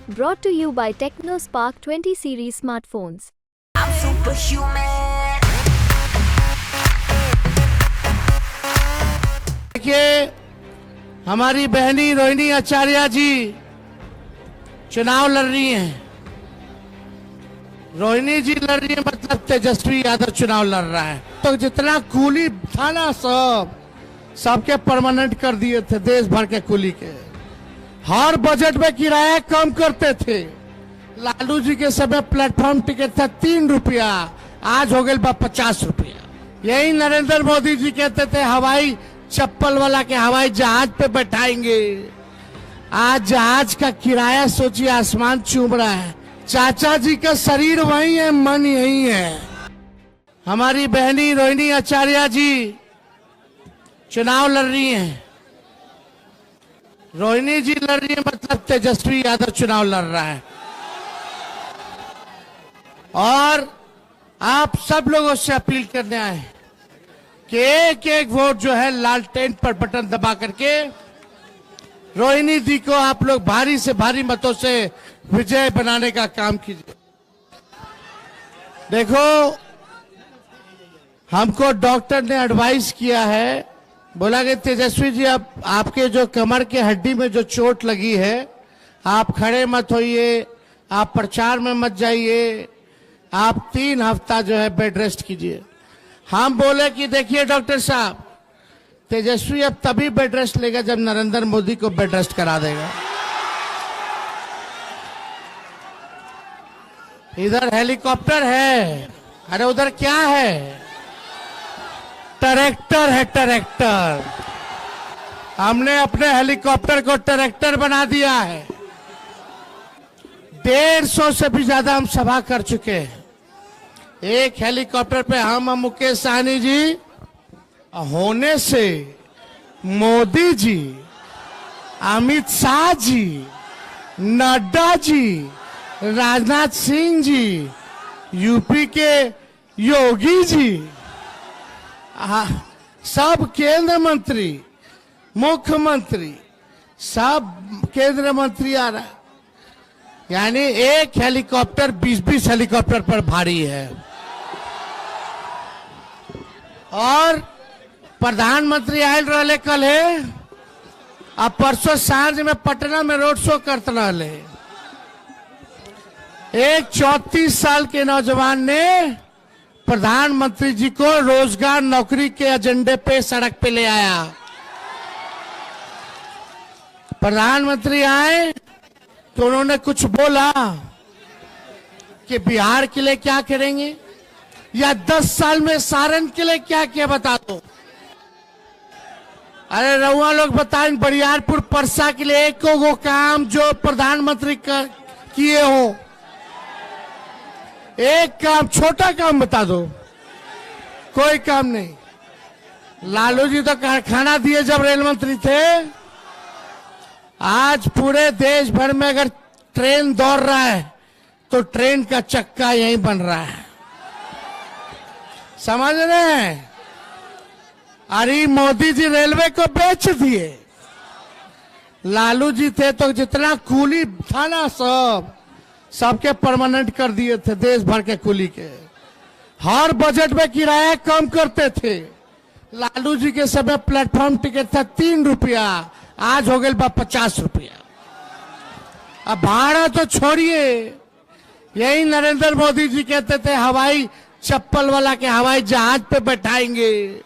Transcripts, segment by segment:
Brought to you by TechnoSpark 20 series smartphones. I'm superhuman. देखिए, हमारी बहनी रोहिणी आचार्य जी चुनाव लड़ रही हैं। रोहिणी जी लड़ रही है मतलब तेजस्वी यादव चुनाव लड़ रहा है। तो जितना कूली था ना सबके परमानेंट कर दिए थे, देश भर के कूली के। हर बजट में किराया कम करते थे। लालू जी के समय प्लेटफॉर्म टिकट था 3 रुपया, आज हो गए 50 रुपया। यही नरेंद्र मोदी जी कहते थे हवाई चप्पल वाला के हवाई जहाज पे बैठाएंगे। आज जहाज का किराया सोचिए आसमान चूम रहा है। चाचा जी का शरीर वही है, मन यही है। हमारी बहनी रोहिणी आचार्य जी चुनाव लड़ रही हैं। रोहिणी जी लड़ रही है मतलब तेजस्वी यादव चुनाव लड़ रहा है। और आप सब लोगों से अपील करने आए कि एक एक वोट जो है लालटेन पर बटन दबा करके रोहिणी जी को आप लोग भारी से भारी मतों से विजय बनाने का काम कीजिए। देखो, हमको डॉक्टर ने एडवाइस किया है, बोला कि तेजस्वी जी आपके जो कमर के हड्डी में जो चोट लगी है, आप खड़े मत होइए, आप प्रचार में मत जाइए, आप 3 हफ्ता जो है बेड रेस्ट कीजिए। हम बोले कि देखिए डॉक्टर साहब, तेजस्वी अब तभी बेड रेस्ट लेगा जब नरेंद्र मोदी को बेड रेस्ट करा देगा। इधर हेलीकॉप्टर है, अरे उधर क्या है? ट्रैक्टर है, ट्रैक्टर। हमने अपने हेलीकॉप्टर को ट्रैक्टर बना दिया है। 150 से भी ज्यादा हम सभा कर चुके हैं। एक हेलीकॉप्टर पे हम मुकेश सहनी जी होने से मोदी जी, अमित शाह जी, नड्डा जी, राजनाथ सिंह जी, यूपी के योगी जी, सब केंद्र मंत्री, मुख्यमंत्री, सब केंद्र मंत्री आ रहा है। यानी एक हेलीकॉप्टर 20-20 हेलीकॉप्टर पर भारी है। और प्रधानमंत्री आयल रहे कल है, अब परसों सांझ में पटना में रोड शो करते रहे। एक 34 साल के नौजवान ने प्रधानमंत्री जी को रोजगार नौकरी के एजेंडे पे सड़क पे ले आया। प्रधानमंत्री आए तो उन्होंने कुछ बोला कि बिहार के लिए क्या करेंगे, या 10 साल में सारण के लिए क्या किया बता दो। अरे रउआ लोग बताएं, बरियारपुर परसा के लिए एक वो काम जो प्रधानमंत्री किए हो, एक काम, छोटा काम बता दो। कोई काम नहीं। लालू जी तो कारखाना दिए जब रेल मंत्री थे। आज पूरे देश भर में अगर ट्रेन दौड़ रहा है तो ट्रेन का चक्का यहीं बन रहा है। समझ रहे हैं? अरे मोदी जी रेलवे को बेच दिए। लालू जी थे तो जितना कूली था ना सबके परमानेंट कर दिए थे, देश भर के कूली के। हर बजट में किराया कम करते थे। लालू जी के समय प्लेटफॉर्म टिकट था 3 रुपया, आज हो गए 50 रुपया। अब भाड़ा तो छोड़िए, यही नरेंद्र मोदी जी कहते थे हवाई चप्पल वाला के हवाई जहाज पे बैठाएंगे।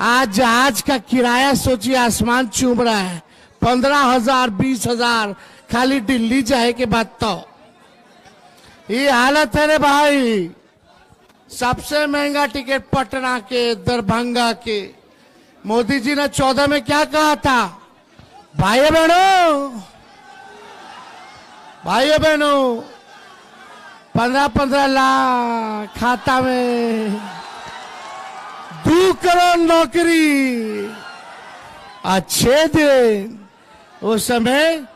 आज जहाज का किराया सोचिए आसमान चूम रहा है। 15,000 20,000 खाली दिल्ली जाए के बाद तो ये हालत है रे भाई। सबसे महंगा टिकट पटना के, दरभंगा के। मोदी जी ने 14 में क्या कहा था? भाइयों बहनों 15-15 लाख खाता में, 2 करोड़ नौकरी, अच्छे दिन। उस समय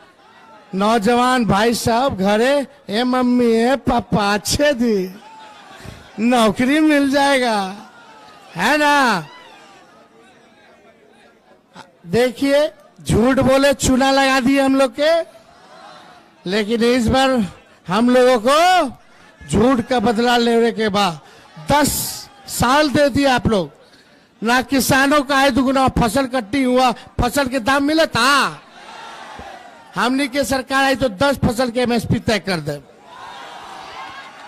नौजवान भाई साहब घरे, ए मम्मी ए पापा, अच्छे दिन, नौकरी मिल जाएगा, है ना? देखिए, झूठ बोले चूना लगा दिए हम लोग के। लेकिन इस बार हम लोगों को झूठ का बदला लेने के बाद 10 साल दे दिए आप लोग। ना किसानों का आय दुगुना, फसल कटनी हुआ, फसल के दाम मिला था। हमने की सरकार आई तो 10 फसल के एमएसपी तय कर दे।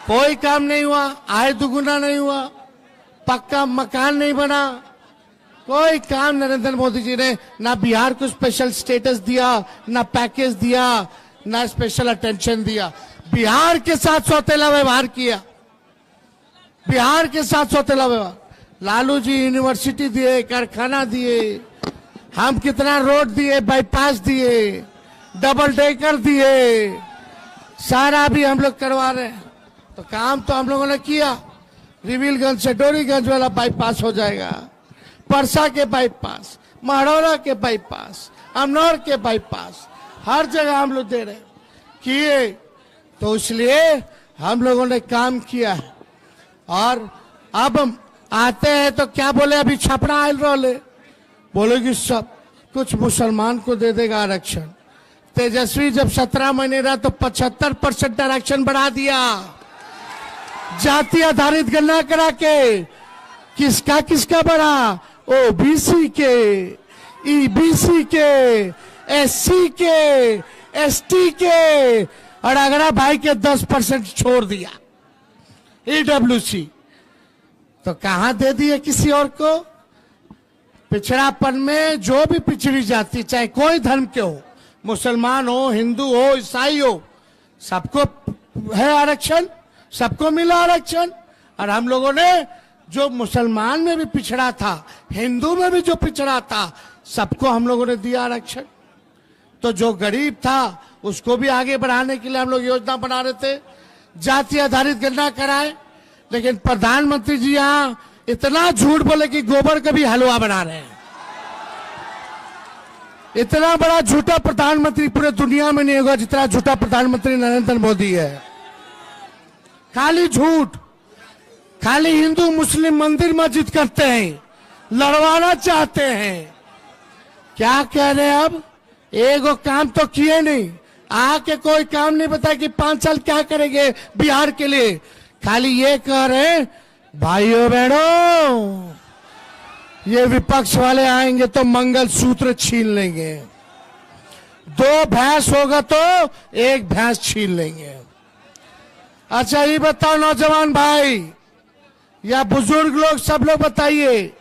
कोई काम नहीं हुआ, आय दुगुना नहीं हुआ, पक्का मकान नहीं बना, कोई काम नरेंद्र मोदी जी ने ना बिहार को स्पेशल स्टेटस दिया, ना पैकेज दिया, ना स्पेशल अटेंशन दिया। बिहार के साथ सौतेला व्यवहार किया, बिहार के साथ सौतेला व्यवहार। लालू जी यूनिवर्सिटी दिए, कारखाना दिए, हम कितना रोड दिए, बाईपास दिए, डबल डेकर दिए, सारा भी हम लोग करवा रहे हैं। तो काम तो हम लोगों ने किया। रिविलगंज से डोरीगंज वाला बाईपास हो जाएगा, परसा के बाईपास, महरौरा के बाईपास, अमनौर के बाईपास, हर जगह हम लोग दे रहे किए। तो इसलिए हम लोगों ने काम किया है। और अब हम आते हैं तो क्या बोले, अभी छपरा आयल रोले बोले कि सब कुछ मुसलमान को दे देगा आरक्षण। तेजस्वी जब 17 महीने रहा तो 75% आरक्षण बढ़ा दिया, जाति आधारित गणना करा के। किसका किसका बढ़ा? ओबीसी के, ईबीसी के, एससी के, एसटी के, और अगरा भाई के 10% छोड़ दिया, ईडब्ल्यूसी। तो कहां दे दिए किसी और को? पिछड़ापन में जो भी पिछड़ी जाति, चाहे कोई धर्म के हो, मुसलमान हो, हिंदू हो, ईसाई हो, सबको है आरक्षण, सबको मिला आरक्षण। और हम लोगों ने जो मुसलमान में भी पिछड़ा था, हिंदू में भी जो पिछड़ा था, सबको हम लोगों ने दिया आरक्षण। तो जो गरीब था उसको भी आगे बढ़ाने के लिए हम लोग योजना बना रहे थे, जाति आधारित गणना कराए। लेकिन प्रधानमंत्री जी यहां इतना झूठ बोले कि गोबर का भी हलवा बना रहे हैं। इतना बड़ा झूठा प्रधानमंत्री पूरे दुनिया में नहीं होगा जितना झूठा प्रधानमंत्री नरेंद्र मोदी है। खाली झूठ, खाली हिंदू मुस्लिम मंदिर मस्जिद करते हैं, लड़वाना चाहते हैं। क्या कह रहे हैं अब? एगो काम तो किए नहीं, आके कोई काम नहीं बताया कि 5 साल क्या करेंगे बिहार के लिए। खाली ये कह रहे हैं भाइयों बहनों, ये विपक्ष वाले आएंगे तो मंगल सूत्र छीन लेंगे, 2 भैंस होगा तो 1 भैंस छीन लेंगे। अच्छा ये बताओ नौजवान भाई या बुजुर्ग लोग, सब लोग बताइए,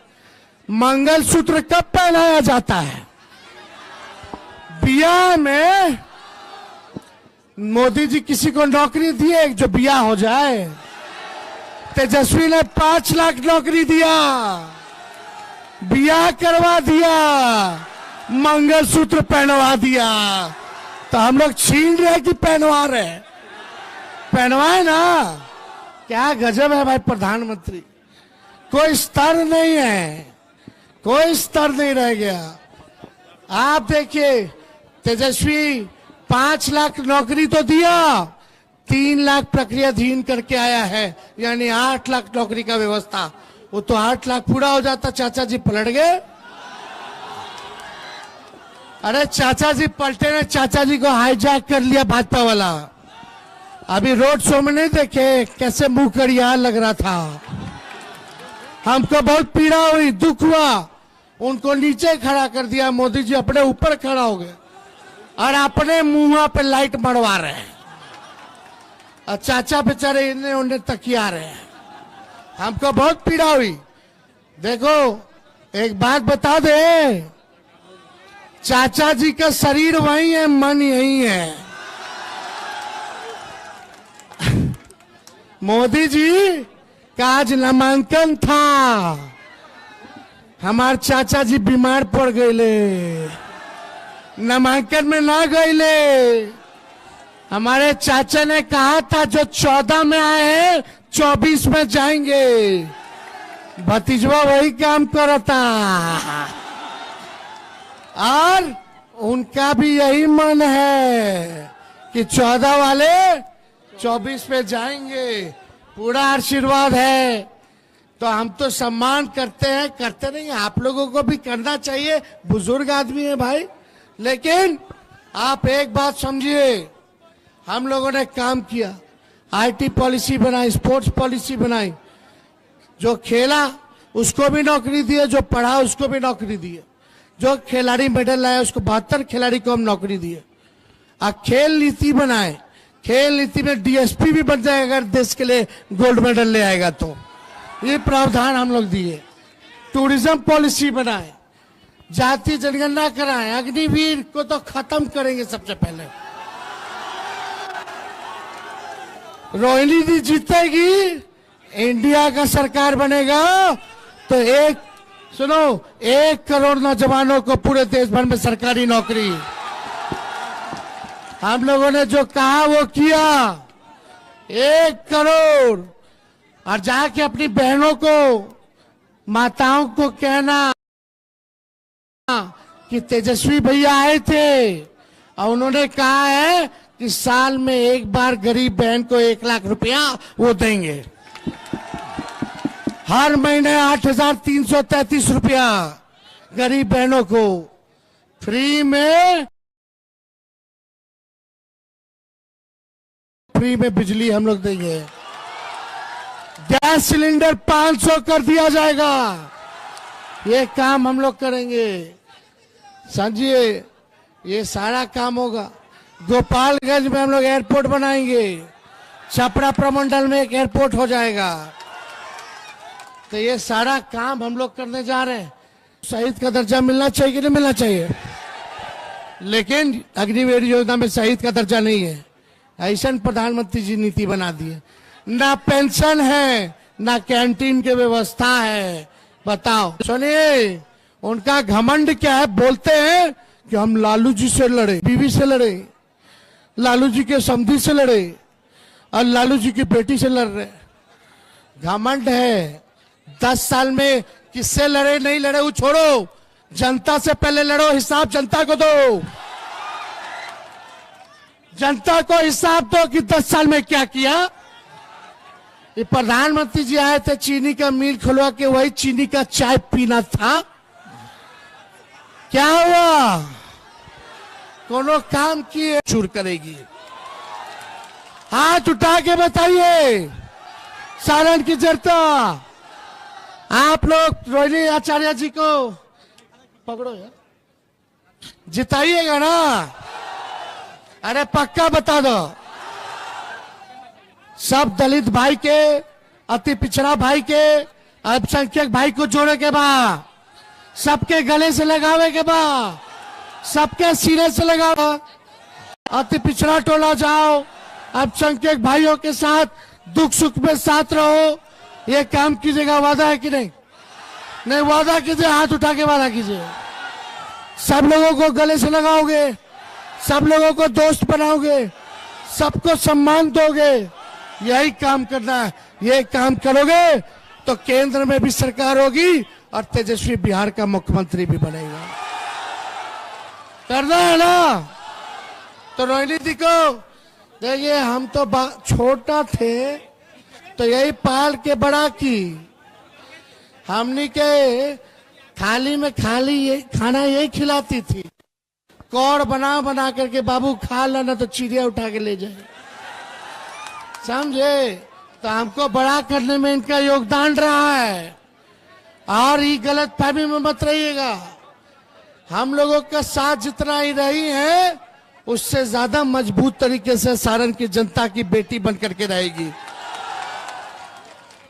मंगल सूत्र कब पहनाया जाता है? बियाह में। मोदी जी किसी को नौकरी दिए जो बियाह हो जाए? तेजस्वी ने 5 लाख नौकरी दिया, बियाह करवा दिया, मंगलसूत्र पहनवा दिया। तो हम लोग छीन रहे कि पहनवा रहे? पहनवाए ना। क्या गजब है भाई प्रधानमंत्री, कोई स्तर नहीं है, कोई स्तर नहीं रह गया। आप देखिए तेजस्वी 5 लाख नौकरी तो दिया, 3 लाख प्रक्रियाधीन करके आया है, यानी 8 लाख नौकरी का व्यवस्था। वो तो 8 लाख पूरा हो जाता, चाचा जी पलट गए। अरे चाचा जी पलटे ने, चाचा जी को हाईजैक कर लिया भाजपा वाला। अभी रोड शो में नहीं देखे कैसे मुंह करिया लग रहा था? हमको बहुत पीड़ा हुई, दुख हुआ। उनको नीचे खड़ा कर दिया, मोदी जी अपने ऊपर खड़ा हो गए और अपने मुंह पे लाइट मरवा रहे हैं। और चाचा बेचारे इन्हें उन्हें तकिया रहे हैं। हमको बहुत पीड़ा हुई। देखो एक बात बता दे, चाचा जी का शरीर वही है, मन यही है। मोदी जी का आज नामांकन था, हमारे चाचा जी बीमार पड़ गए, नामांकन में ना गए। हमारे चाचा ने कहा था जो 14 में आए हैं 24 में जाएंगे। भतीजवा वही काम करता और उनका भी यही मन है कि 14 वाले 24 में जाएंगे। पूरा आशीर्वाद है। तो हम तो सम्मान करते हैं, करते नहीं, आप लोगों को भी करना चाहिए, बुजुर्ग आदमी है भाई। लेकिन आप एक बात समझिए, हम लोगों ने काम किया, आईटी पॉलिसी बनाई, स्पोर्ट्स पॉलिसी बनाई। जो खेला उसको भी नौकरी दिए, जो पढ़ा उसको भी नौकरी दिए, जो खिलाड़ी मेडल लाया उसको 72 खिलाड़ी को हम नौकरी दिए। अब खेल नीति बनाए, खेल नीति में डीएसपी भी बन जाएगा अगर देश के लिए गोल्ड मेडल ले आएगा तो। ये प्रावधान हम लोग दिए। टूरिज्म पॉलिसी बनाए, जाति जनगणना कराएं, अग्निवीर को तो खत्म करेंगे सबसे पहले। रोहिणी जी जीतेगी, इंडिया का सरकार बनेगा तो 1 करोड़ नौजवानों को पूरे देश भर में सरकारी नौकरी। हम लोगों ने जो कहा वो किया, 1 करोड़। और जाके अपनी बहनों को, माताओं को कहना कि तेजस्वी भैया आए थे और उन्होंने कहा है कि साल में एक बार गरीब बहन को 1 लाख रुपया वो देंगे। हर महीने 8,333 रुपया गरीब बहनों को फ्री में बिजली हम लोग देंगे। गैस सिलेंडर 500 कर दिया जाएगा। ये काम हम लोग करेंगे। समझिए, ये सारा काम होगा। गोपालगंज में हम लोग एयरपोर्ट बनाएंगे, छपरा प्रमंडल में एक एयरपोर्ट हो जाएगा। तो ये सारा काम हम लोग करने जा रहे हैं। शहीद का दर्जा मिलना चाहिए कि नहीं मिलना चाहिए? लेकिन अग्निवीर योजना में शहीद का दर्जा नहीं है। ऐसा प्रधानमंत्री जी नीति बना दी है, ना पेंशन है, ना कैंटीन की व्यवस्था है। बताओ, सुनिए, उनका घमंड क्या है? बोलते हैं कि हम लालू जी से लड़े, बीवी से लड़े, लालू जी के समधी से लड़े और लालू जी की बेटी से लड़ रहे। घमंड है। 10 साल में किससे लड़े नहीं लड़े वो छोड़ो, जनता से पहले लड़ो, हिसाब जनता को दो। जनता को हिसाब दो कि 10 साल में क्या किया। ये प्रधानमंत्री जी आए थे, चीनी का मिल खुलवा के वही चीनी का चाय पीना था। क्या हुआ? कोनो काम किए चूर करेगी। हाथ उठा के बताइए, सारण की जनता, आप लोग रोहिणी आचार्य जी को पकड़ो यार, जिताइएगा ना? अरे पक्का बता दो। सब दलित भाई के, अति पिछड़ा भाई के, अल्पसंख्यक भाई को जोड़े के बाद, सबके गले से लगावे के बाद, सबके सीने से लगाओ। अति पिछड़ा टोला जाओ, अल्पसंख्यक भाइयों के साथ दुख सुख में साथ रहो। ये काम कीजिएगा, वादा है कि नहीं? नहीं वादा कीजिए, हाथ उठा के वादा कीजिए। सब लोगों को गले से लगाओगे, सब लोगों को दोस्त बनाओगे, सबको सम्मान दोगे। यही काम करना है। ये काम करोगे तो केंद्र में भी सरकार होगी और तेजस्वी बिहार का मुख्यमंत्री भी बनेगा। करना है ना? तो रोहिणी जी को देखिए, हम तो छोटा थे तो यही पाल के बड़ा की। हमनी के थाली में खाना यही खिलाती थी। कौड़ बना बना करके, बाबू खा लेना तो चिड़िया उठा के ले जाए। समझे? तो हमको बड़ा करने में इनका योगदान रहा है। और ये गलत फहमी में मत रहिएगा। हम लोगों का साथ जितना ही रही है, उससे ज्यादा मजबूत तरीके से सारण की जनता की बेटी बन करके रहेगी।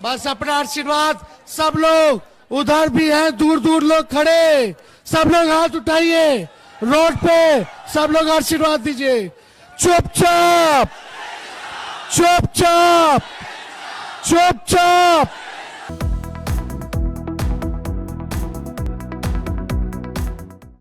बस अपना आशीर्वाद। सब लोग उधर भी हैं, दूर दूर लोग खड़े, सब लोग हाथ उठाइए, रोड पे सब लोग आशीर्वाद दीजिए। चुपचाप चुपचाप चुपचाप